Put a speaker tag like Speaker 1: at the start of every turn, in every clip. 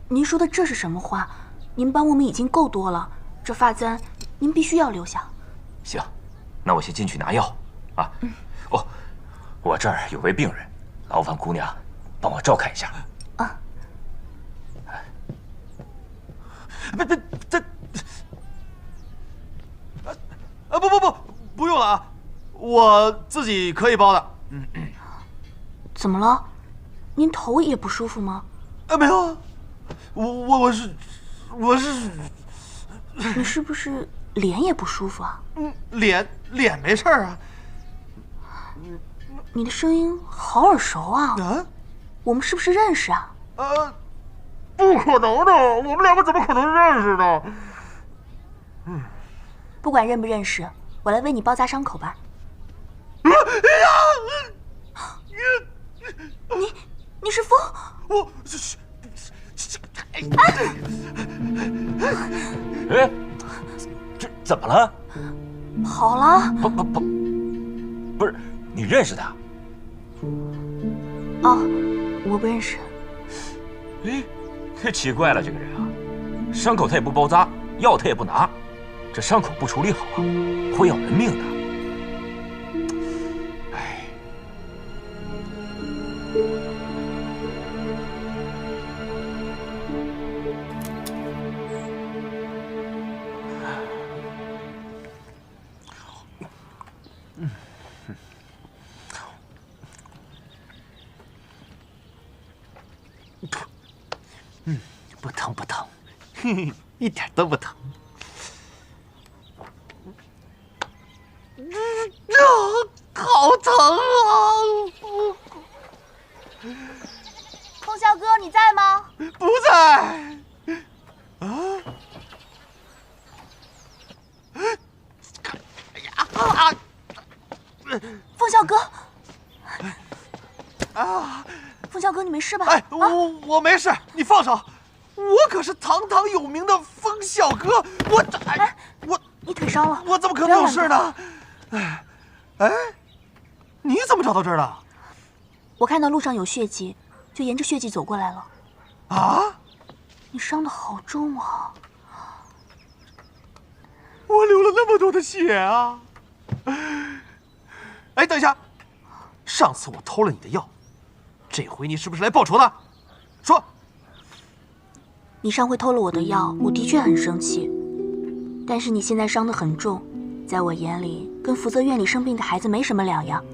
Speaker 1: 您说的这是什么话？您帮我们已经够多了，这发簪您必须要留下。
Speaker 2: 行，那我先进去拿药啊。哦，我这儿有位病人，劳烦姑娘帮我照看一下。
Speaker 1: 啊。
Speaker 3: 不用了啊，我自己可以包的。
Speaker 1: 怎么了？您头也不舒服吗？
Speaker 3: 没有啊，我是，
Speaker 1: 你是不是脸也不舒服啊？
Speaker 3: 脸没事啊。
Speaker 1: 你的声音好耳熟啊！
Speaker 3: 啊？
Speaker 1: 我们是不是认识啊？
Speaker 3: 不可能的，我们两个怎么可能认识呢？
Speaker 1: 不管认不认识，我来为你包扎伤口吧。你是风？
Speaker 2: 哎，这怎么了？
Speaker 1: 好了。
Speaker 2: 不是，你认识他？
Speaker 1: 哦，我不认识。
Speaker 2: 哎，这奇怪了，这个人啊，伤口他也不包扎，药他也不拿，这伤口不处理好啊，会要人命的。哎，
Speaker 3: 不疼不疼，一点都不疼。好疼啊！
Speaker 1: 风萧哥，你在吗？
Speaker 3: 不在。啊！哎呀！
Speaker 1: 风萧哥。
Speaker 3: 啊！
Speaker 1: 风萧哥，你没事吧？
Speaker 3: 哎，我没事，你放手。我可是堂堂有名的风小哥，
Speaker 1: 你腿伤了，
Speaker 3: 我怎么可能有事呢？哎，你怎么找到这儿的？
Speaker 1: 我看到路上有血迹，就沿着血迹走过来了。
Speaker 3: 啊！
Speaker 1: 你伤得好重啊！
Speaker 3: 我流了那么多的血啊！哎，等一下，上次我偷了你的药，这回你是不是来报仇的？说。
Speaker 1: 你上回偷了我的药，我的确很生气。但是你现在伤得很重，在我眼里，跟福泽院里生病的孩子没什么两样。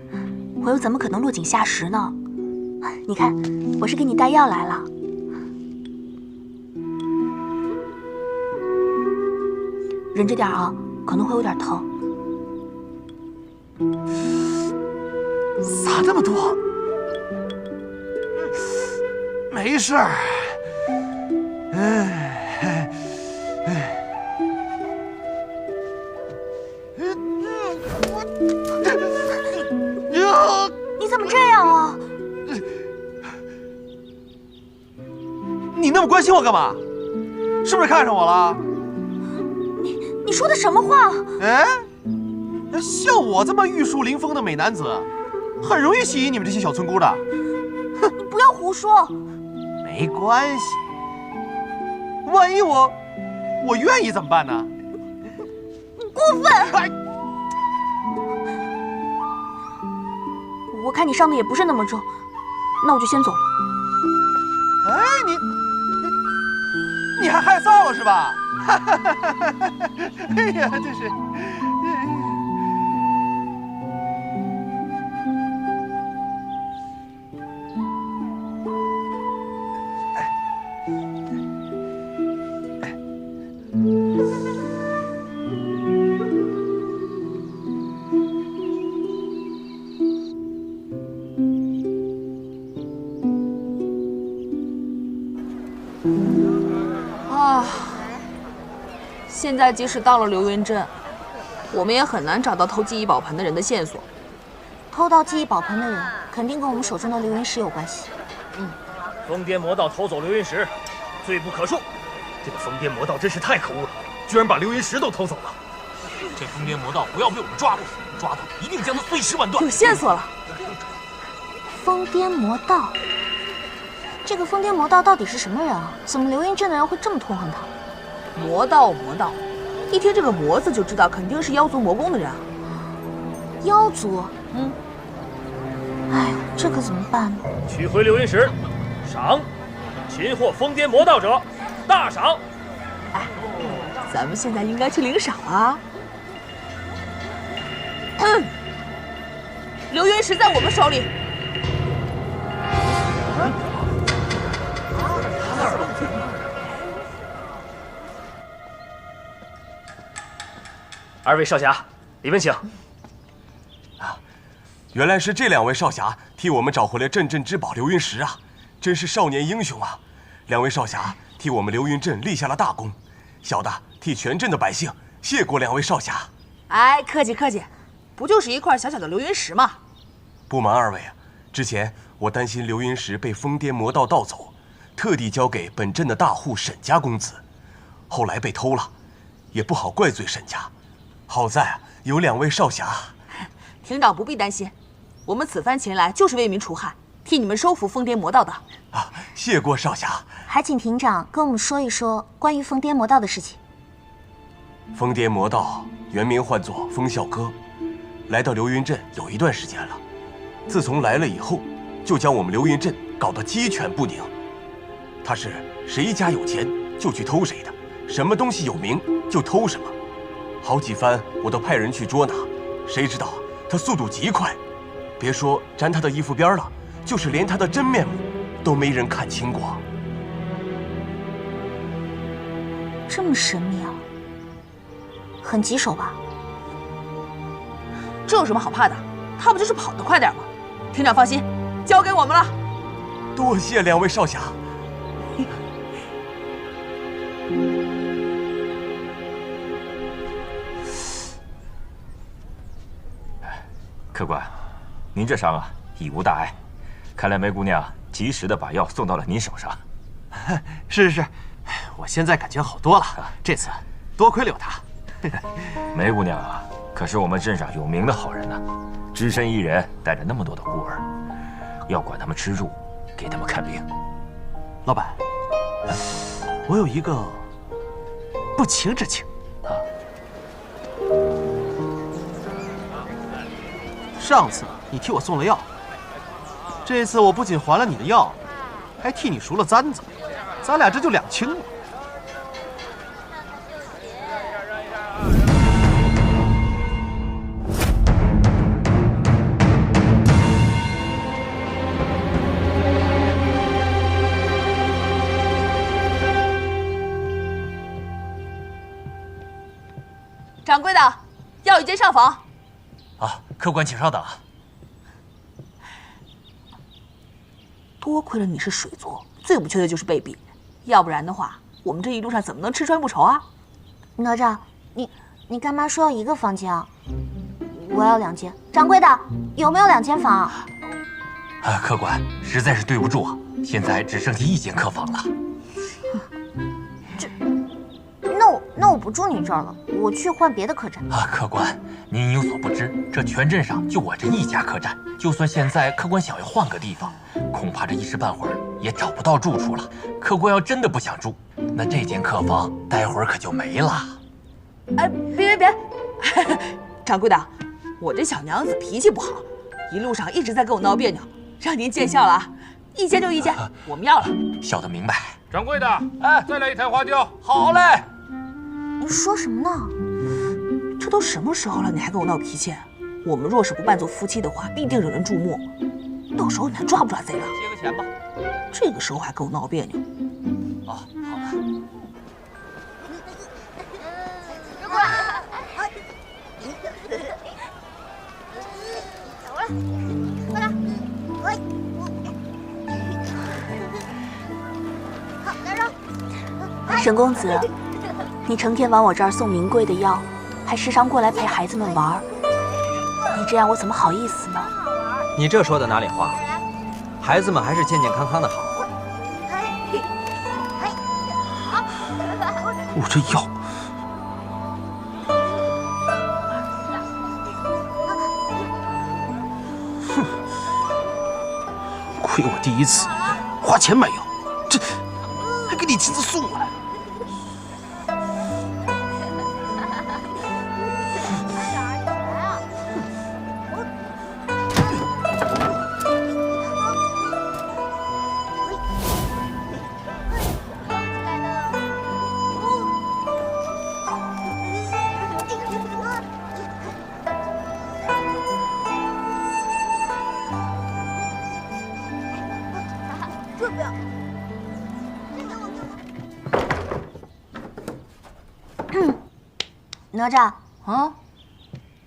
Speaker 1: 我又怎么可能落井下石呢？你看，我是给你带药来了。忍着点啊，可能会有点疼。
Speaker 3: 撒那么多，没事儿。
Speaker 1: 你怎么这样啊？
Speaker 3: 你那么关心我干嘛？是不是看上我了？
Speaker 1: 你说的什么话？
Speaker 3: 哎，像我这么玉树临风的美男子，很容易吸引你们这些小村姑的。
Speaker 1: 哼，你不要胡说。
Speaker 3: 没关系，万一我愿意怎么办呢？
Speaker 1: 你过分！
Speaker 3: 哎，
Speaker 1: 我看你伤的也不是那么重，那我就先走了。
Speaker 3: 哎，你还害臊了是吧？哎呀，真是。
Speaker 4: 现在即使到了流云镇，我们也很难找到偷记忆宝盆的人的线索。
Speaker 1: 偷到记忆宝盆的人，肯定跟我们手中的流云石有关系。
Speaker 5: 疯癫魔道偷走流云石，罪不可恕。这个疯癫魔道真是太可恶了，居然把流云石都偷走了。
Speaker 2: 这疯癫魔道不要被我们抓住，抓到一定将他碎尸万段。
Speaker 4: 有线索了！
Speaker 1: 疯癫魔道，这个疯癫魔道到底是什么人啊？怎么流云镇的人会这么痛恨他？
Speaker 4: 魔道，一听这个魔字就知道肯定是妖族魔宫的人啊。
Speaker 1: 妖族？
Speaker 4: 嗯。
Speaker 1: 哎呦，这可怎么办呢？
Speaker 5: 取回流云石，赏；擒获疯癫魔道者，大赏。
Speaker 4: 哎，咱们现在应该去领赏啊。流云石在我们手里。
Speaker 5: 二位少侠，里面请。
Speaker 6: 原来是这2位少侠替我们找回了镇镇之宝流云石啊，真是少年英雄啊！2位少侠替我们流云镇立下了大功，小的替全镇的百姓谢过2位少侠。
Speaker 4: 哎，客气，不就是一块小小的流云石吗？
Speaker 6: 不瞒2位啊，之前我担心流云石被疯癫魔道盗走，特地交给本镇的大户沈家公子，后来被偷了，也不好怪罪沈家。好在啊，有2位少侠。
Speaker 4: 庭长不必担心，我们此番前来就是为民除害，替你们收服疯癫魔道的。
Speaker 6: 啊，谢过少侠。
Speaker 1: 还请庭长跟我们说一说关于疯癫魔道的事情。
Speaker 6: 疯癫魔道原名唤作风啸哥，来到流云镇有一段时间了。自从来了以后，就将我们流云镇搞得鸡犬不宁。他是谁家有钱就去偷谁的，什么东西有名就偷什么。好几番我都派人去捉拿，谁知道他速度极快，别说沾他的衣服边了，就是连他的真面目都没人看清过。
Speaker 1: 这么神秘啊，很棘手吧？
Speaker 4: 这有什么好怕的？他不就是跑得快点吗？庭长放心，交给我们了。
Speaker 6: 多谢2位少侠。
Speaker 2: 客官，您这伤啊已无大碍，看来梅姑娘及时的把药送到了您手上。
Speaker 3: 是，我现在感觉好多了。这次多亏了有她。
Speaker 2: 梅姑娘啊，可是我们镇上有名的好人呢，只身一人带着那么多的孤儿，要管他们吃住，给他们看病。
Speaker 3: 老板，我有一个不情之请。上次你替我送了药，这次我不仅还了你的药，还替你赎了簪子，咱俩这就2清了。
Speaker 4: 掌柜的，药已经上房。
Speaker 5: 啊，客官请稍等。
Speaker 4: 多亏了你是水族，最不缺的就是贝币，要不然的话，我们这一路上怎么能吃穿不愁啊？
Speaker 1: 哪吒，你干嘛说要1个房间啊？我要2间。掌柜的，有没有2间房啊？
Speaker 5: 客官实在是对不住啊，现在只剩下1间客房了。
Speaker 1: 那我不住你这儿了，我去换别的客栈。
Speaker 5: 客官，您有所不知，这全镇上就我这1家客栈，就算现在客官想要换个地方，恐怕这一时半会儿也找不到住处了。客官要真的不想住，那这间客房待会儿可就没了。
Speaker 4: 哎，别，掌柜的，我这小娘子脾气不好，一路上一直在跟我闹别扭，让您见笑了啊！1间就1间，我们要了。
Speaker 5: 小的明白。
Speaker 7: 掌柜的，哎，再来1坛花雕。
Speaker 5: 好嘞。
Speaker 1: 你说什么呢？
Speaker 4: 这都什么时候了，你还跟我闹脾气？我们若是不扮作夫妻的话，必定惹人注目。到时候你还抓不抓贼了？
Speaker 5: 接个钱吧。
Speaker 4: 这个时候还跟我闹别扭。
Speaker 5: 好的。
Speaker 8: 过来，好，来让。
Speaker 1: 沈公子，你成天往我这儿送名贵的药，还时常过来陪孩子们玩儿，你这样我怎么好意思呢？
Speaker 9: 你这说的哪里话？孩子们还是健健康康的好。
Speaker 3: 我这药，亏我第1次花钱买药，这还给你亲自送来。
Speaker 1: 哪吒，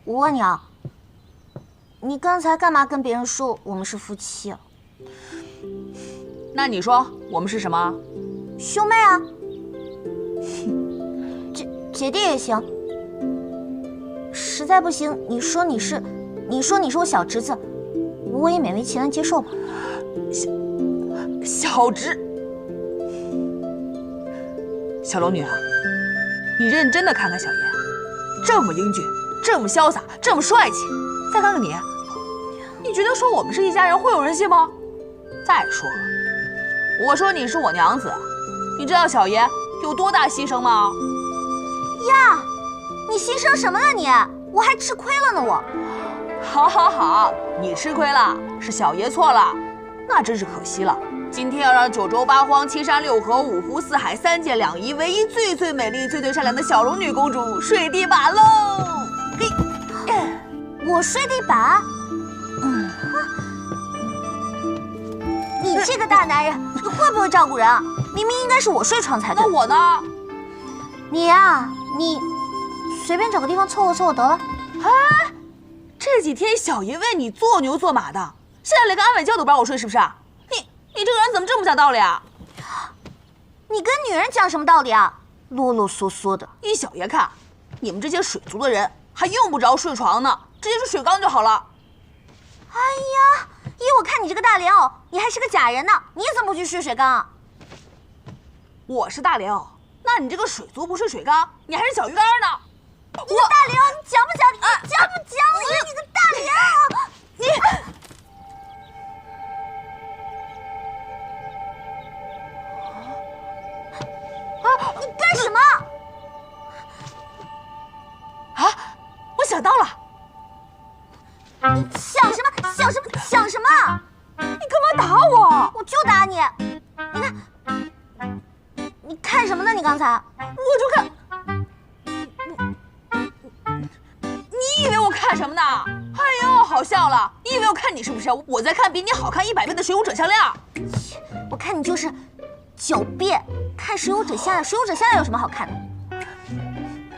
Speaker 1: 我问你啊，你刚才干嘛跟别人说我们是夫妻啊？
Speaker 4: 那你说我们是什么？
Speaker 1: 兄妹啊，姐弟也行。实在不行，你说你是我小侄子，我也勉为其难接受吧。
Speaker 4: 小侄，小龙女啊，你认真的看看小爷，这么英俊，这么潇洒，这么帅气，再看看你，你觉得说我们是一家人会有人信吗？再说了，我说你是我娘子，你知道小爷有多大牺牲吗？
Speaker 1: 呀，你牺牲什么了你？我还吃亏了呢我。
Speaker 4: 好，你吃亏了，是小爷错了，那真是可惜了。今天要让九州八荒、七山六合、五湖四海、三界两仪，唯一最最美丽、最最善良的小龙女公主睡地板喽！嘿，
Speaker 1: 我睡地板？你这个大男人，你会不会照顾人啊？明明应该是我睡床才对。
Speaker 4: 那我呢？
Speaker 1: 你呀，你随便找个地方凑合凑合得了。
Speaker 4: 哎，这几天小爷为你做牛做马的，现在连个安稳觉都不让我睡，是不是？你这个人怎么这么讲道理啊？
Speaker 1: 你跟女人讲什么道理啊？啰啰嗦嗦的。
Speaker 4: 依小爷看，你们这些水族的人还用不着睡床呢，直接睡水缸就好了。
Speaker 1: 哎呀，依我看你这个大莲藕，你还是个假人呢，你怎么不去睡水缸啊？
Speaker 4: 我是大莲藕，那你这个水族不睡水缸，你还是小鱼干呢。
Speaker 1: 你个大莲藕，你讲不讲理？你讲不讲理？你个大莲藕，你。你干什么？
Speaker 4: 啊！我想到了。
Speaker 1: 你想什么？想什么？
Speaker 4: 你干嘛打我？
Speaker 1: 我就打你。你看，你看什么呢？你刚才？
Speaker 4: 我就看。你以为我看什么呢？哎呦，好笑了！你以为我看你是不是？我在看比你好看100倍的《水浒者项链》。
Speaker 1: 我看你就是狡辩。看水浒者项链，水浒者项链有什么好看的？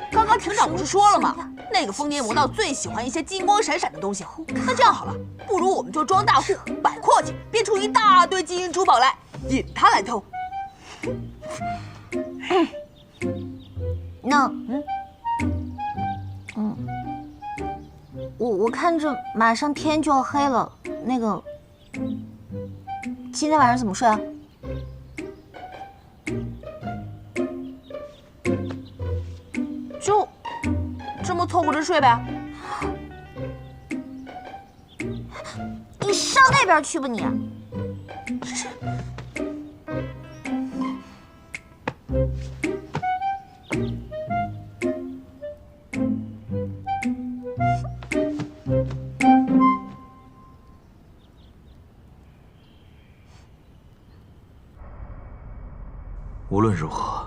Speaker 4: 刚刚庭长不是说了吗？那个疯癫魔道最喜欢一些金光闪闪的东西。那这样好了，不如我们就装大户，摆阔气，编出一大堆金银珠宝来，引他来偷。
Speaker 1: 那，我看着马上天就要黑了，那个，今天晚上怎么睡啊？
Speaker 4: 就这么凑合着睡呗。
Speaker 1: 你上那边去吧你！
Speaker 3: 无论如何，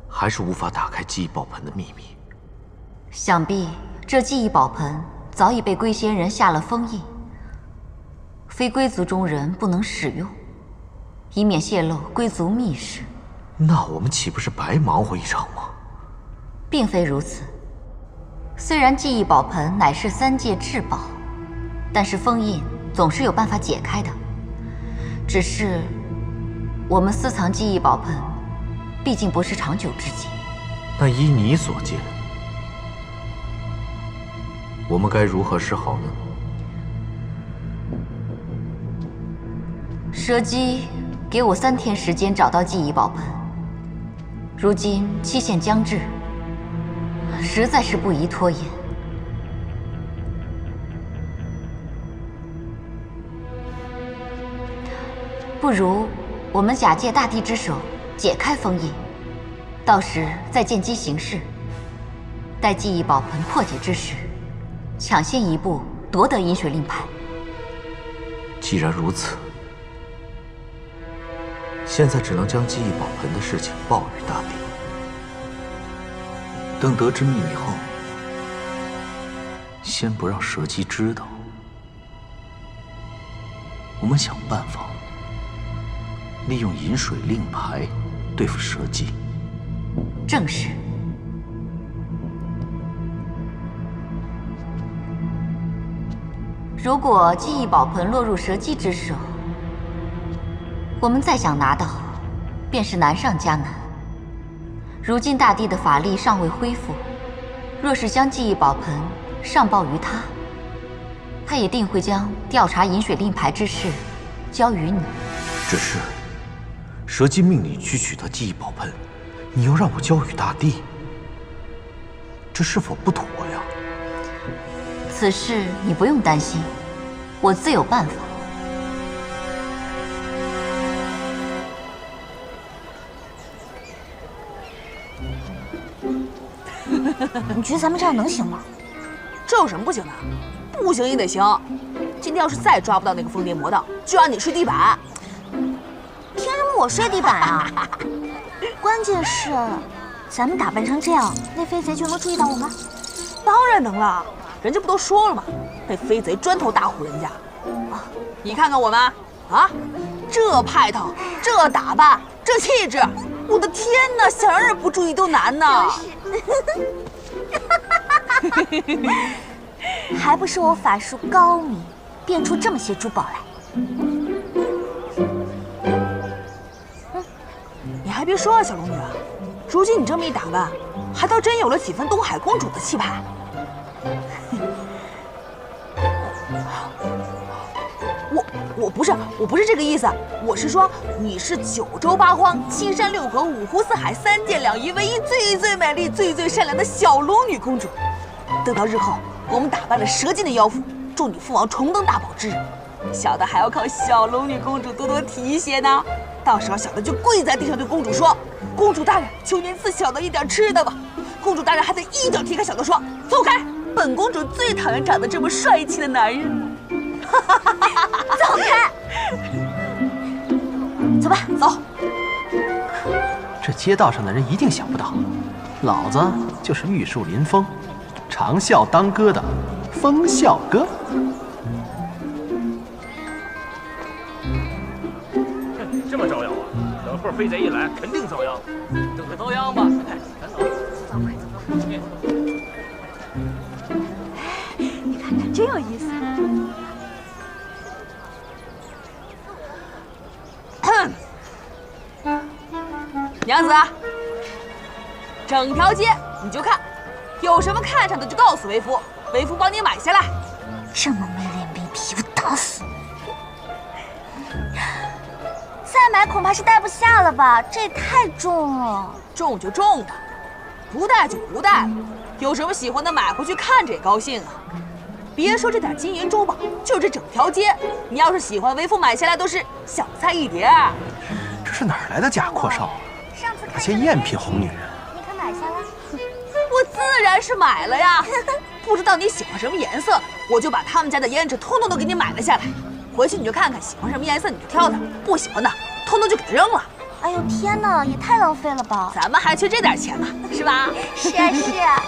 Speaker 3: 还是无法打开记忆宝盆的秘密。
Speaker 10: 想必这记忆宝盆早已被龟仙人下了封印，非龟族中人不能使用，以免泄露龟族秘事。
Speaker 3: 那我们岂不是白忙活一场吗？
Speaker 10: 并非如此。虽然记忆宝盆乃是3界至宝，但是封印总是有办法解开的。只是我们私藏记忆宝盆，毕竟不是长久之计。
Speaker 3: 那依你所见，我们该如何是好呢？
Speaker 10: 蛇姬给我3天时间找到记忆宝盆，如今期限将至，实在是不宜拖延。不如我们假借大帝之手解开封印，到时再见机行事。待记忆宝盆破解之时，抢先一步夺得饮水令牌。
Speaker 9: 既然如此，现在只能将记忆宝盆的事情报与大帝。等得知秘密后，先不让蛇姬知道。我们想办法利用饮水令牌对付蛇姬。
Speaker 10: 正是。如果记忆宝盆落入蛇姬之手，我们再想拿到，便是难上加难。如今大帝的法力尚未恢复，若是将记忆宝盆上报于他也定会将调查饮水令牌之事交于你。
Speaker 9: 只是，蛇姬命你去取得记忆宝盆，你又让我交与大帝，这是否不妥呀？
Speaker 10: 此事你不用担心，我自有办法。
Speaker 8: 你觉得咱们这样能行吗？
Speaker 4: 这有什么不行的？不行也得行。今天要是再抓不到那个疯癫魔道，就让你睡地板。
Speaker 8: 凭什么我睡地板啊？关键是，咱们打扮成这样，那飞贼就能注意到我们？
Speaker 4: 当然能了，人家不都说了吗？被飞贼砖头大唬人家。你看看我们，啊，这派头，这打扮，这气质，我的天哪，想让人不注意都难呢。
Speaker 8: 还不是我法术高明，变出这么些珠宝来。
Speaker 4: 你还别说啊，小龙女，如今你这么一打扮，还倒真有了几分东海公主的气派。我不是这个意思，我是说你是九州八荒、七山六合、五湖四海、三剑两仪唯一最美丽、最善良的小龙女公主。等到日后我们打败了蛇精的妖妇，助你父王重登大宝之日，小的还要靠小龙女公主多多提携呢。到时候小的就跪在地上对公主说：“公主大人，求您赐小的一点吃的吧。”公主大人还得一脚踢开小的说：“走开！本公主最讨厌长得这么帅气的男人。”
Speaker 8: 走开！
Speaker 4: 走吧，走。
Speaker 3: 这街道上的人一定想不到，老子就是玉树临风、长啸当歌的风啸哥。
Speaker 7: 这么招摇啊？等会儿飞贼一来，肯定遭殃。等他遭殃吧，赶走。
Speaker 8: 你看看，真有意思。
Speaker 4: 娘子，整条街你就看，有什么看上的就告诉为夫，为夫帮你买下来。
Speaker 8: 这么没脸没皮，我打死你！再买恐怕是带不下了吧？这也太重了。
Speaker 4: 重就重吧，不带就不带了。有什么喜欢的买回去看着也高兴啊。别说这点金银珠宝，就这整条街，你要是喜欢，为夫买下来都是小菜一碟。
Speaker 3: 这是哪儿来的假阔少啊？那些赝品红女人，
Speaker 8: 你可买下来？
Speaker 4: 我自然是买了呀。不知道你喜欢什么颜色，我就把他们家的胭脂通通都给你买了下来。回去你就看看喜欢什么颜色你就挑挑，不喜欢的通通就给它扔了。
Speaker 8: 哎呦天哪，也太浪费了吧！
Speaker 4: 咱们还缺这点钱呢，是吧？
Speaker 8: 是啊是啊。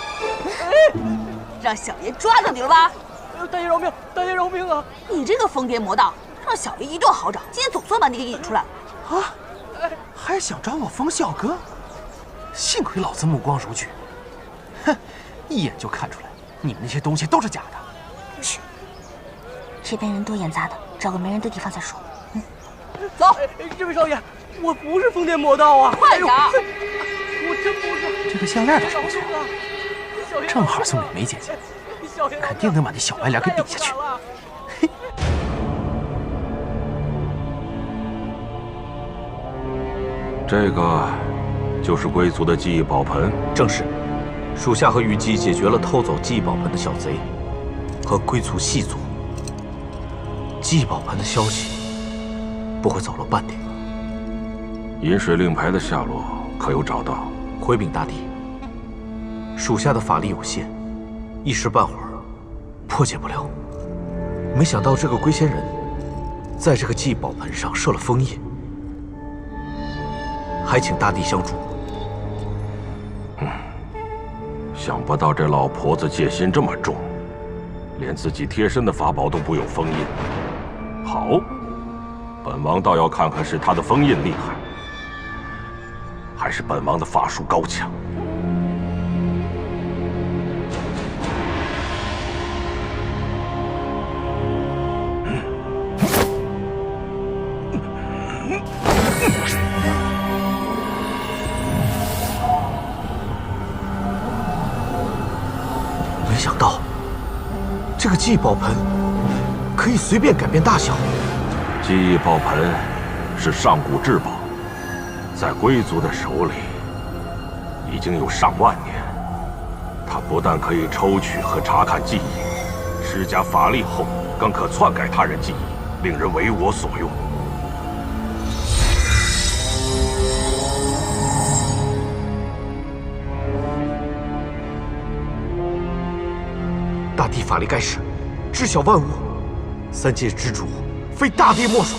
Speaker 4: 让小爷抓到你了吧？
Speaker 7: 大爷饶命！大爷饶命啊！
Speaker 4: 你这个疯癫魔道，让小爷一顿好找，今天总算把你给引出来了。
Speaker 3: 啊！还想找我风啸哥？幸亏老子目光如炬，哼，一眼就看出来你们那些东西都是假的。
Speaker 8: 去，这边人多眼杂的，找个没人的地方再说。
Speaker 4: 走。
Speaker 7: 这位少爷，我不是疯癫魔道啊！
Speaker 4: 快点！
Speaker 7: 我真不是。
Speaker 3: 这个项链倒是不错，正好送给梅姐姐，肯定能把那小白脸给比下去。嘿。
Speaker 11: 这个就是贵族的记忆宝盆。
Speaker 9: 正是，属下和虞姬解决了偷走记忆宝盆的小贼，和贵族细作。记忆宝盆的消息不会走漏半点。
Speaker 11: 饮水令牌的下落可有找到？
Speaker 9: 回禀大帝，属下的法力有限，一时半会儿破解不了。没想到这个龟仙人，在这个记忆宝盆上设了封印，还请大帝相助。
Speaker 11: 想不到这老婆子戒心这么重，连自己贴身的法宝都不有封印。好，本王倒要看看是她的封印厉害，还是本王的法术高强。
Speaker 9: 没想到，这个记忆宝盆可以随便改变大小。
Speaker 11: 记忆宝盆是上古至宝，在龟族的手里已经有上万年。它不但可以抽取和查看记忆，施加法力后更可篡改他人记忆，令人为我所用。
Speaker 9: 大帝法力盖世，知晓万物，三界之主非大帝莫属。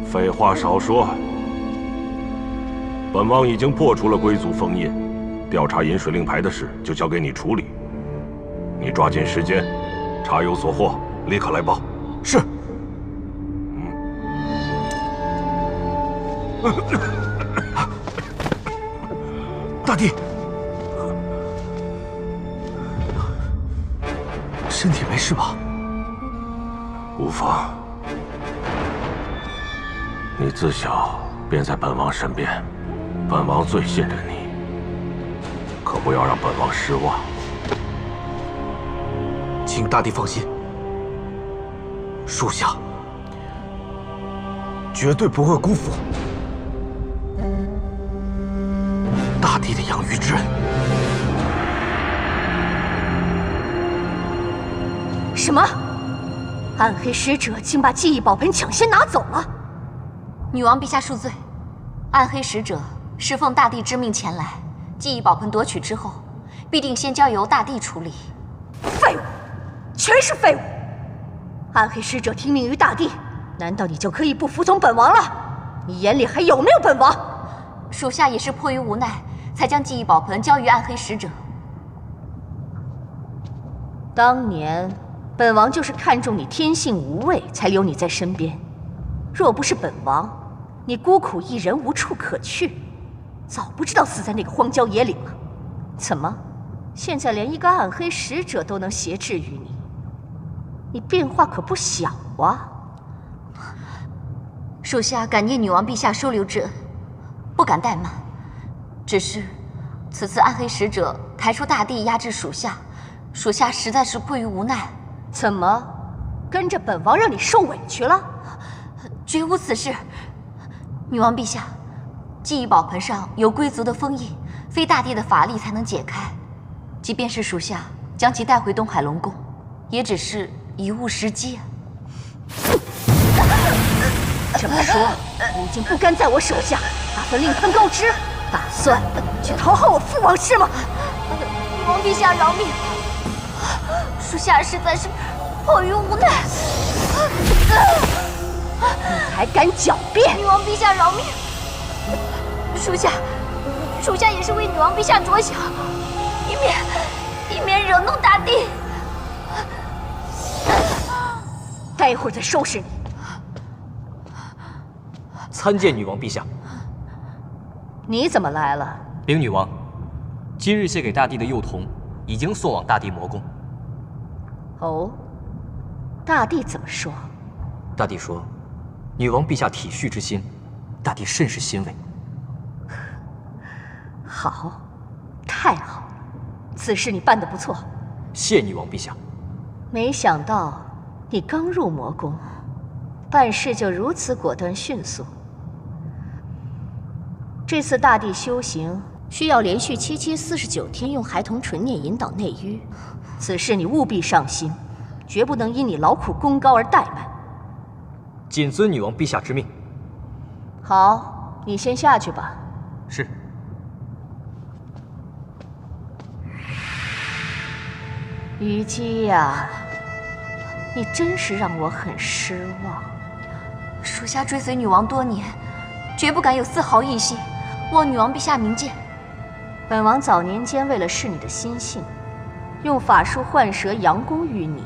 Speaker 11: 废话少说，本王已经破除了龟族封印，调查饮水令牌的事就交给你处理。你抓紧时间，查有所获，立刻来报。
Speaker 9: 是。大帝，身体没事吧？
Speaker 11: 无妨。你自小便在本王身边，本王最信任你，可不要让本王失望。
Speaker 9: 请大帝放心，属下绝对不会辜负大帝的养育之恩。
Speaker 12: 什么？暗黑使者竟把记忆宝盆抢先拿走了？
Speaker 10: 女王陛下恕罪，暗黑使者是奉大帝之命前来，记忆宝盆夺取之后，必定先交由大帝处理。
Speaker 12: 废物，全是废物！暗黑使者听命于大帝，难道你就可以不服从本王了？你眼里还有没有本王？
Speaker 10: 属下也是迫于无奈，才将记忆宝盆交于暗黑使者。
Speaker 12: 当年，本王就是看中你天性无畏，才留你在身边。若不是本王，你孤苦一人无处可去，早不知道死在那个荒郊野岭了。怎么，现在连一个暗黑使者都能挟制于你？你变化可不小啊！
Speaker 10: 属下感念女王陛下收留之恩，不敢怠慢。只是，此次暗黑使者抬出大帝压制属下，属下实在是迫于无奈。
Speaker 12: 怎么，跟着本王让你受委屈了？
Speaker 10: 绝无此事。女王陛下，记忆宝盆上有龟族的封印，非大帝的法力才能解开。即便是属下将其带回东海龙宫，也只是贻误时机。
Speaker 12: 这么说，你已经不甘在我手下，打算另攀高枝，打算去讨好我父王是吗？
Speaker 10: 女王陛下饶命，属下实在是迫于无奈。
Speaker 12: 你还敢狡辩？
Speaker 10: 女王陛下饶命，属下也是为女王陛下着想，以免惹怒大帝。
Speaker 12: 待会儿再收拾你。
Speaker 13: 参见女王陛下。
Speaker 12: 你怎么来了？
Speaker 13: 禀女王，今日献给大帝的幼童已经送往大帝魔宫。
Speaker 12: 哦，大帝怎么说？
Speaker 13: 大帝说，女王陛下体恤之心，大帝甚是欣慰。
Speaker 12: 好，太好了，此事你办得不错。
Speaker 13: 谢女王陛下。
Speaker 12: 没想到你刚入魔宫，办事就如此果断迅速。这次大帝修行需要连续749天用孩童纯念引导内淤，此事你务必上心，绝不能因你劳苦功高而怠慢。
Speaker 13: 谨遵女王陛下之命。
Speaker 12: 好，你先下去吧。
Speaker 3: 是。
Speaker 12: 虞姬呀，你真是让我很失望。
Speaker 10: 属下追随女王多年，绝不敢有丝毫异心，望女王陛下明鉴。
Speaker 12: 本王早年间为了试你的心性，用法术幻蛇佯攻于你，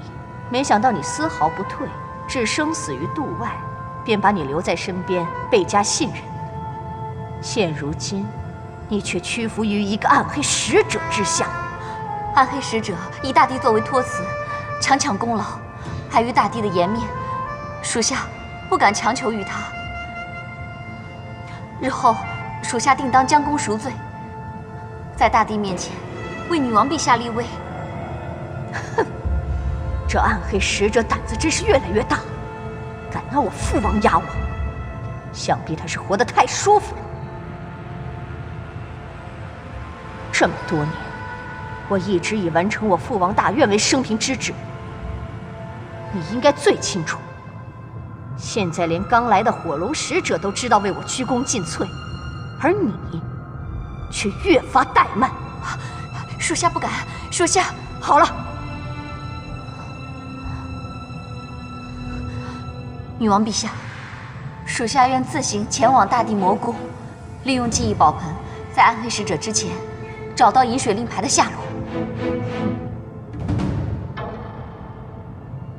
Speaker 12: 没想到你丝毫不退，置生死于度外，便把你留在身边，倍加信任。现如今，你却屈服于一个暗黑使者之下。
Speaker 10: 暗黑使者以大帝作为托词，强抢功劳，碍于大帝的颜面，属下不敢强求于他。日后属下定当将功赎罪，在大帝面前为女王陛下立威。
Speaker 12: 哼，这暗黑使者胆子真是越来越大，敢拿我父王压我，想必他是活得太舒服了。这么多年，我一直以完成我父王大愿为生平之志。你应该最清楚，现在连刚来的火龙使者都知道为我鞠躬尽瘁，而你却越发怠慢。
Speaker 10: 属下不敢，属下
Speaker 12: 好了。
Speaker 10: 女王陛下，属下愿自行前往大地魔宫，利用记忆宝盆，在暗黑使者之前找到饮水令牌的下落。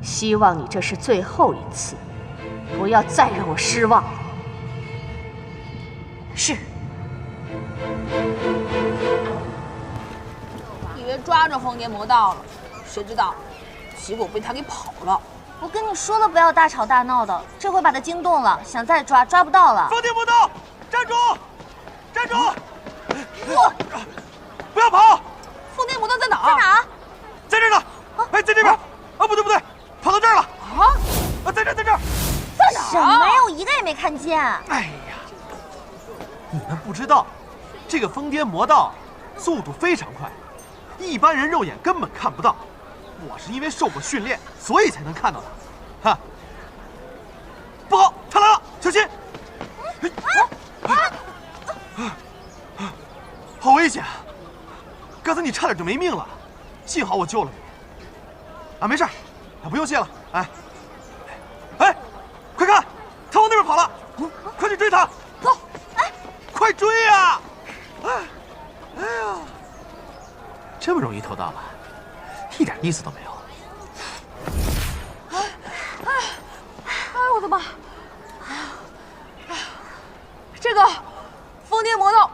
Speaker 12: 希望你这是最后一次，不要再让我失望了。
Speaker 10: 是。
Speaker 4: 以为抓着疯癫魔道了，谁知道，结果被他给跑了。
Speaker 8: 我跟你说了不要大吵大闹的，这回把他惊动了，想再抓抓不到了。
Speaker 6: 疯癫魔道，站住！站住！不要跑！
Speaker 4: 疯癫魔道在哪儿？
Speaker 8: 在哪儿？
Speaker 6: 在这儿呢！哎，在这边！啊，不对不对，跑到这儿了！啊，在这儿，在这儿！
Speaker 8: 在哪儿？什么呀？我一个也没看见。
Speaker 3: 哎呀，你们不知道，这个疯癫魔道速度非常快，一般人肉眼根本看不到。我是因为受过训练，所以才能看到它。哈！不好，他来了，小心！好危险啊！刚才你差点就没命了，幸好我救了你。啊，没事，不用谢了。哎，快看，他往那边跑了，快去追他！
Speaker 8: 走，
Speaker 3: 快追呀！哎呀，这么容易偷到了，一点意思都没有。
Speaker 4: 我的妈！这个疯癫魔道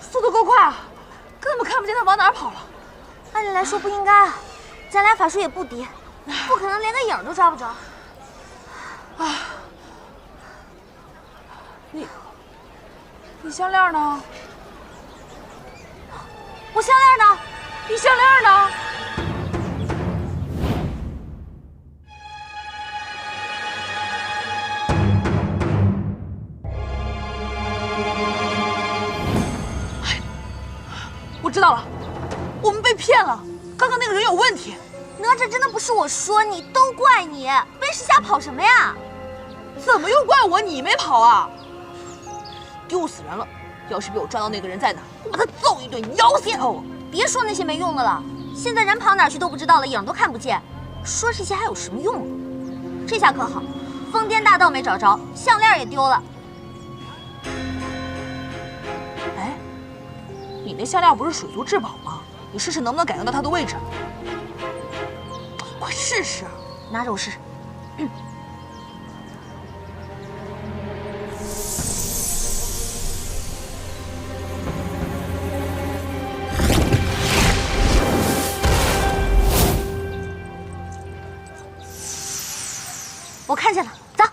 Speaker 4: 速度够快啊，根本看不见他往哪儿跑了。
Speaker 8: 按理来说不应该啊，咱俩法术也不低，不可能连个影都抓不着。
Speaker 4: 你项链呢？
Speaker 8: 我项链呢？
Speaker 4: 你项链呢？我知道了，我们被骗了。刚刚那个人有问题。
Speaker 8: 哪吒，真的不是我说你，都怪你，没事瞎跑什么呀？
Speaker 4: 怎么又怪我？你没跑啊？丢死人了！要是被我抓到那个人在哪，我把他揍一顿，咬死他！
Speaker 8: 别说那些没用的了，现在人跑哪去都不知道了，影都看不见，说这些还有什么用啊？这下可好，疯癫大盗没找着，项链也丢了。
Speaker 4: 哎，你那项链不是水族至宝吗？你试试能不能感应到它的位置。快试试！
Speaker 8: 拿着我试试。我看见了，走。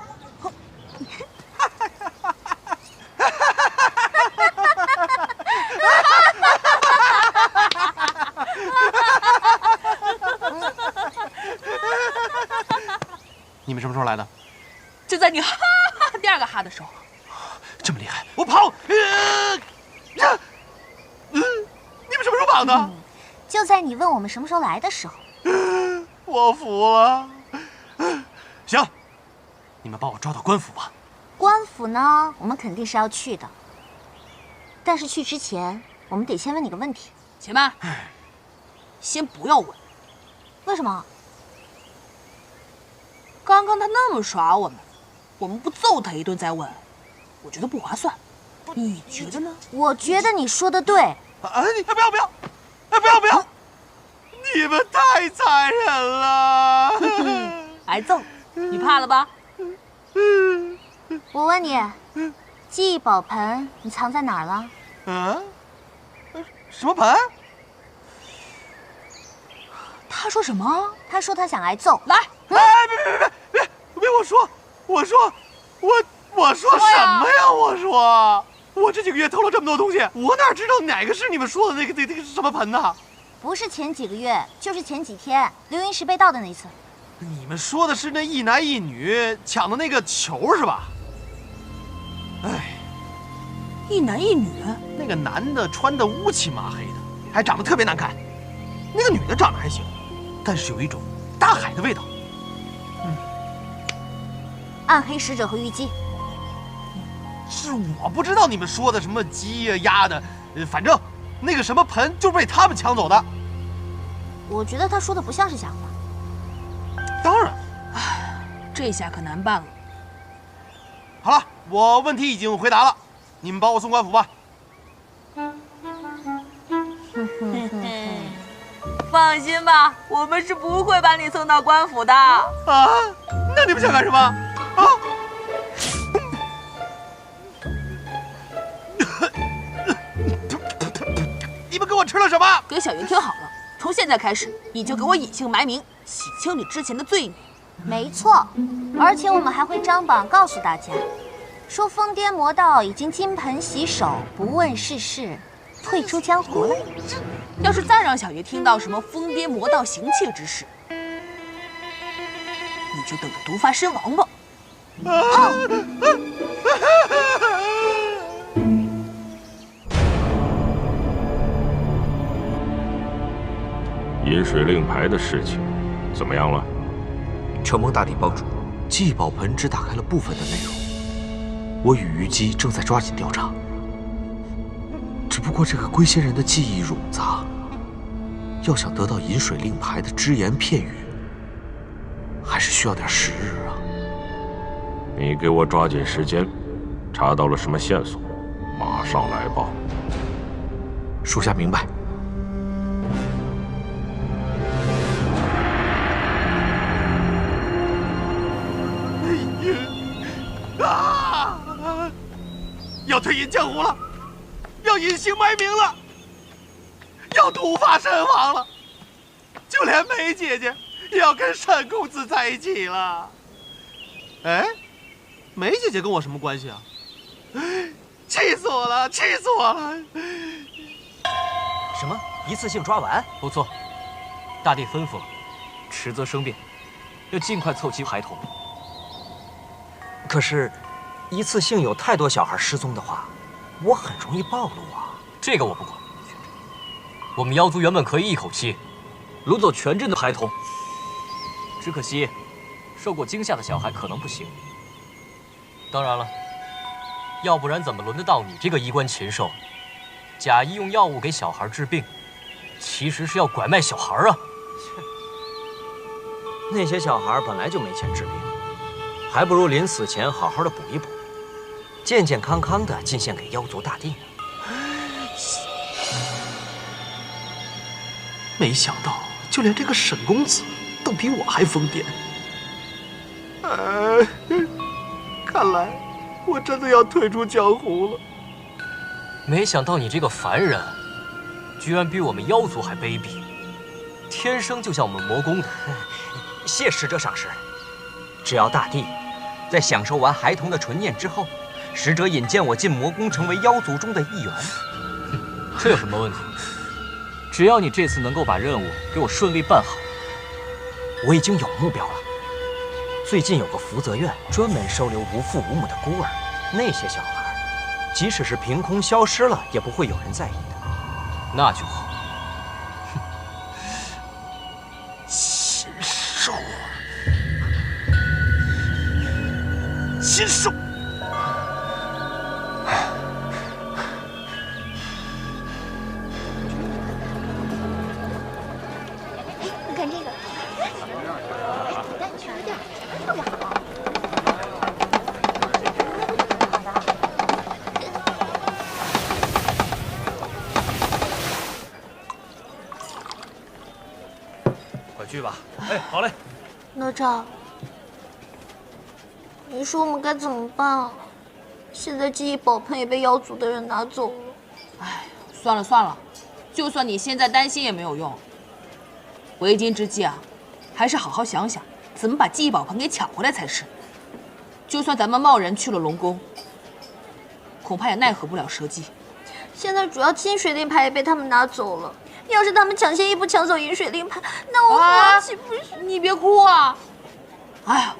Speaker 3: 你们什么时候来的？
Speaker 4: 就在你哈哈第二个哈的时候。
Speaker 3: 这么厉害，我跑！你们什么时候跑的？
Speaker 8: 就在你问我们什么时候来的时候。
Speaker 3: 我服了。行，你们帮我抓到官府吧。
Speaker 8: 官府呢，我们肯定是要去的，但是去之前，我们得先问你个问题。
Speaker 4: 且慢，先不要问。
Speaker 8: 为什么？
Speaker 4: 刚刚他那么耍我们，我们不揍他一顿再问，我觉得不划算。你觉得呢？
Speaker 8: 我觉得你说的对。
Speaker 3: 你不要！不要！你们太残忍了！
Speaker 4: 挨揍，你怕了吧？
Speaker 8: 我问你，记忆宝盆你藏在哪儿了？
Speaker 3: 什么盆？
Speaker 4: 他说什么？
Speaker 8: 他说他想挨揍。
Speaker 4: 来，
Speaker 3: 别！我说什么呀？我这几个月偷了这么多东西，我哪知道哪个是你们说的那个是什么盆呢？
Speaker 8: 不是前几个月，就是前几天流云石被盗的那一次。
Speaker 3: 你们说的是那一男一女抢的那个球是吧？
Speaker 4: 一男一女，
Speaker 3: 那个男的穿的乌漆麻黑的，还长得特别难看；那个女的长得还行，但是有一种大海的味道。
Speaker 8: 暗黑使者和虞姬。
Speaker 3: 是我不知道你们说的什么鸡呀、鸭的，反正那个什么盆就是被他们抢走的。
Speaker 8: 我觉得他说的不像是假话。
Speaker 3: 当然，
Speaker 4: 这下可难办了。
Speaker 3: 好了，我问题已经回答了，你们把我送官府吧。
Speaker 4: 放心吧，我们是不会把你送到官府的。
Speaker 3: 那你们想干什么？你们给我吃了什么？
Speaker 4: 给小云听好了，从现在开始，你就给我隐姓埋名，洗清你之前的罪名。
Speaker 8: 没错，而且我们还会张榜告诉大家，说疯癫魔道已经金盆洗手，不问世事，退出江湖了。
Speaker 4: 要是再让小爷听到什么疯癫魔道行窃之事，你就等着毒发身亡吧。
Speaker 11: 饮水令牌的事情怎么样了？
Speaker 9: 承蒙大帝帮助，记忆宝盆只打开了部分的内容。我与虞姬正在抓紧调查。只不过这个龟仙人的记忆冗杂，要想得到饮水令牌的只言片语，还是需要点时日啊。
Speaker 11: 你给我抓紧时间，查到了什么线索，马上来报。
Speaker 9: 属下明白。
Speaker 3: 要退隐江湖了，要隐姓埋名了，要毒发身亡了，就连梅姐姐也要跟单公子在一起了。梅姐姐跟我什么关系啊？气死我了，气死我了！
Speaker 13: 什么？一次性抓完？
Speaker 5: 不错，大帝吩咐了，迟则生变，要尽快凑齐孩童。
Speaker 13: 可是，一次性有太多小孩失踪的话，我很容易暴露啊。
Speaker 5: 这个我不管。我们妖族原本可以一口气掳走全镇的孩童，只可惜受过惊吓的小孩可能不行。当然了，要不然怎么轮得到你这个衣冠禽兽，假意用药物给小孩治病，其实是要拐卖小孩啊！
Speaker 13: 那些小孩本来就没钱治病，还不如临死前好好的补一补，健健康康的进献给妖族大帝呢。
Speaker 3: 没想到，就连这个沈公子都比我还疯癫。看来我真的要退出江湖了。
Speaker 5: 没想到你这个凡人，居然比我们妖族还卑鄙，天生就像我们魔宫的。
Speaker 13: 谢使者赏识。只要大帝在享受完孩童的纯念之后，使者引荐我进魔宫，成为妖族中的一员。
Speaker 5: 这有什么问题？只要你这次能够把任务给我顺利办好，
Speaker 13: 我已经有目标了。最近有个福泽院专门收留无父无母的孤儿，那些小孩，即使是凭空消失了，也不会有人在意的。
Speaker 5: 那就好。
Speaker 3: 禽兽！
Speaker 7: 去吧。哎，好嘞。
Speaker 8: 哪吒，你说我们该怎么办啊？现在记忆宝盆也被妖族的人拿走了。
Speaker 4: 哎，算了算了，就算你现在担心也没有用。为今之计啊，还是好好想想怎么把记忆宝盆给抢回来才是。就算咱们贸然去了龙宫，恐怕也奈何不了蛇姬。
Speaker 8: 现在主要金水令牌也被他们拿走了，要是他们抢先一步抢走银水令牌，那我们岂不是……
Speaker 4: 你别哭啊！哎呀，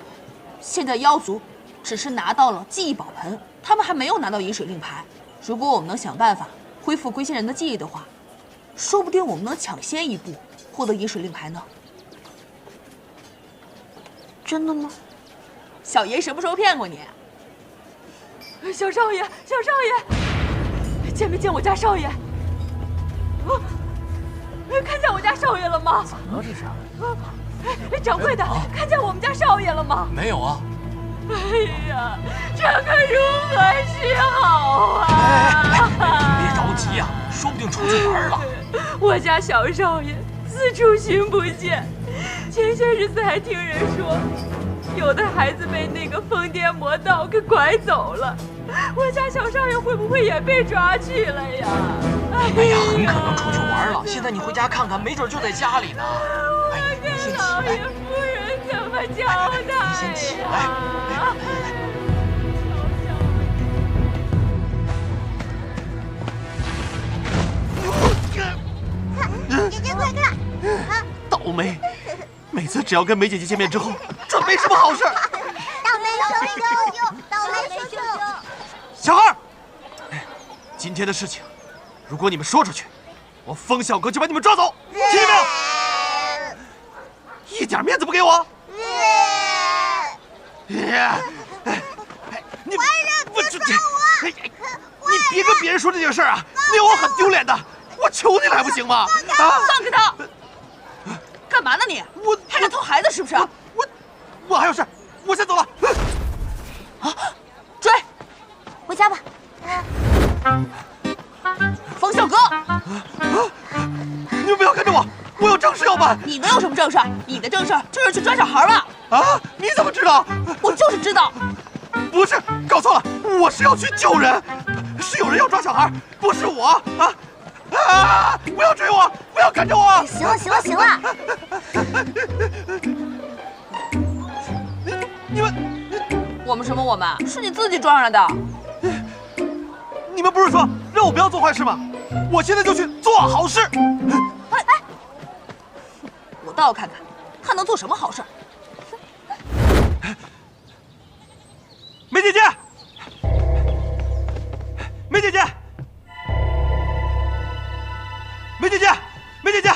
Speaker 4: 现在妖族只是拿到了记忆宝盆，他们还没有拿到银水令牌。如果我们能想办法恢复龟仙人的记忆的话，说不定我们能抢先一步获得银水令牌呢。
Speaker 8: 真的吗？
Speaker 4: 小爷什么时候骗过你？小少爷，小少爷，见没见我家少爷？看见我家少爷了吗？
Speaker 5: 怎么了这是？
Speaker 4: 掌柜的，看见我们家少爷了吗？
Speaker 5: 没有啊。
Speaker 4: 哎呀，这可如何是好啊！
Speaker 5: 别着急呀，说不定出去玩了。
Speaker 4: 我家小少爷四处寻不见，前些日子还听人说，有的孩子被那个疯癫魔道给拐走了。我家小少爷会不会也被抓去了呀？
Speaker 5: 哎呀，很可能出去玩了。现在你回家看看，没准就在家里呢。哎，你先起来。
Speaker 4: 老爷夫人怎么交代呀？
Speaker 5: 你先起来。
Speaker 8: 姐姐快看！
Speaker 3: 倒霉，每次只要跟梅姐姐见面之后，准没什么好事。
Speaker 8: 倒霉叔叔，倒霉叔叔！
Speaker 3: 小孩，今天的事情，如果你们说出去，我风小哥就把你们抓走，听见没有？一点面子不给我！你我这你别跟别人说这件事啊，令我很丢脸的。我求你了还不行吗？
Speaker 4: 放开他！干嘛呢你？还敢偷孩子是不是？
Speaker 3: 我还有事，我先走了。
Speaker 4: 啊！追！
Speaker 8: 回家吧。
Speaker 4: 风小哥，
Speaker 3: 你们不要跟着我，我有正事要办。
Speaker 4: 你能有什么正事？你的正事就是去抓小孩吧？
Speaker 3: 啊！你怎么知道？
Speaker 4: 我就是知道。
Speaker 3: 不是，搞错了，我是要去救人，是有人要抓小孩，不是我啊！啊！不要追我，不要跟着我！
Speaker 8: 行了，行了，行了。
Speaker 3: 你们，
Speaker 4: 我们什么我们？是你自己撞上来的。
Speaker 3: 你们不是说让我不要做坏事吗？我现在就去做好事。
Speaker 4: 哎，我倒要看看他能做什么好事。
Speaker 3: 梅姐姐，梅姐姐，梅姐姐，梅姐姐。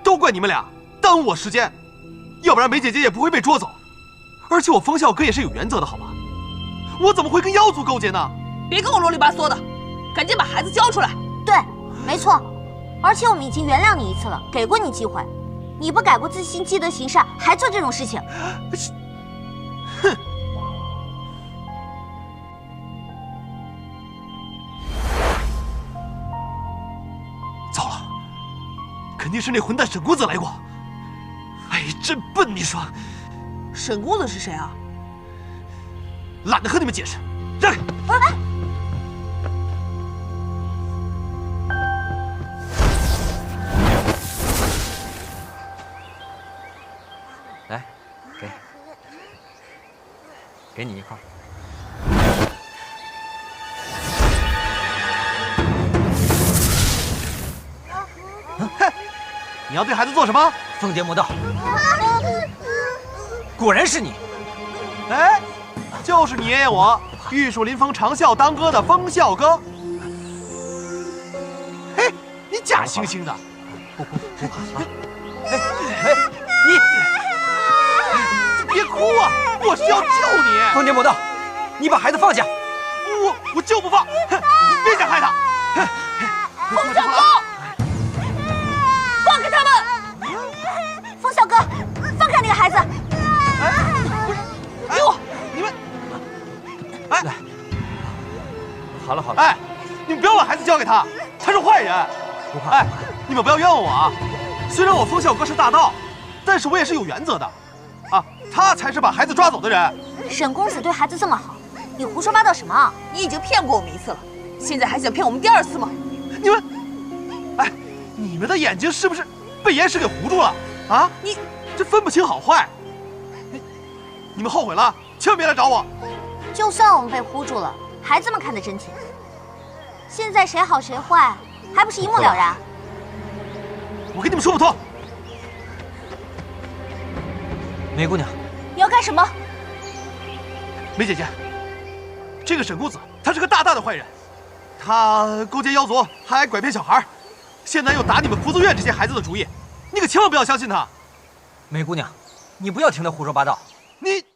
Speaker 3: 都怪你们俩耽误我时间，要不然梅姐姐也不会被捉走。而且我风笑哥也是有原则的，好吧？我怎么会跟妖族勾结呢？
Speaker 4: 别跟我啰里吧嗦的，赶紧把孩子交出来。
Speaker 8: 对，没错。而且我们已经原谅你一次了，给过你机会，你不改过自新，积德行善，还做这种事情。
Speaker 3: 哼！糟了，肯定是那混蛋沈公子来过。哎，真笨！你说，
Speaker 4: 沈公子是谁啊？
Speaker 3: 懒得和你们解释，让开！
Speaker 13: 来，给你一块。
Speaker 3: 哼！你要对孩子做什么？
Speaker 13: 疯癫魔道，果然是你！
Speaker 3: 哎，就是你爷爷我玉树临风长啸当歌的风笑哥。嘿，你假惺惺的！
Speaker 13: 不怕啊！
Speaker 3: 你别哭啊！我是要救你！
Speaker 13: 疯癫魔道，你把孩子放下！
Speaker 3: 我就不放！哼，你别想害他！
Speaker 4: 风小哥，放开他们！
Speaker 8: 风小哥，放开那个孩子！
Speaker 13: 好了好了，
Speaker 3: 哎，你们不要把孩子交给他，他是坏人。
Speaker 13: 不怕。
Speaker 3: 哎，你们不要冤枉我啊！虽然我风笑哥是大盗，但是我也是有原则的，啊，他才是把孩子抓走的人。
Speaker 8: 沈公子对孩子这么好，你胡说八道什么？
Speaker 4: 你已经骗过我们1次了，现在还想骗我们第2次吗？
Speaker 3: 你们，哎，你们的眼睛是不是被岩石给糊住了啊？
Speaker 4: 你
Speaker 3: 这分不清好坏。你们后悔了，千万别来找我。
Speaker 8: 就算我们被糊住了，还这么看得真切。现在谁好谁坏，还不是一目了然？
Speaker 3: 我跟你们说不通。
Speaker 13: 梅姑娘，
Speaker 4: 你要干什么？
Speaker 3: 梅姐姐，这个沈公子他是个大的坏人，他勾结妖族，还拐骗小孩，现在又打你们福泽院这些孩子的主意，你可千万不要相信他。
Speaker 13: 梅姑娘，你不要听他胡说八道。
Speaker 3: 你。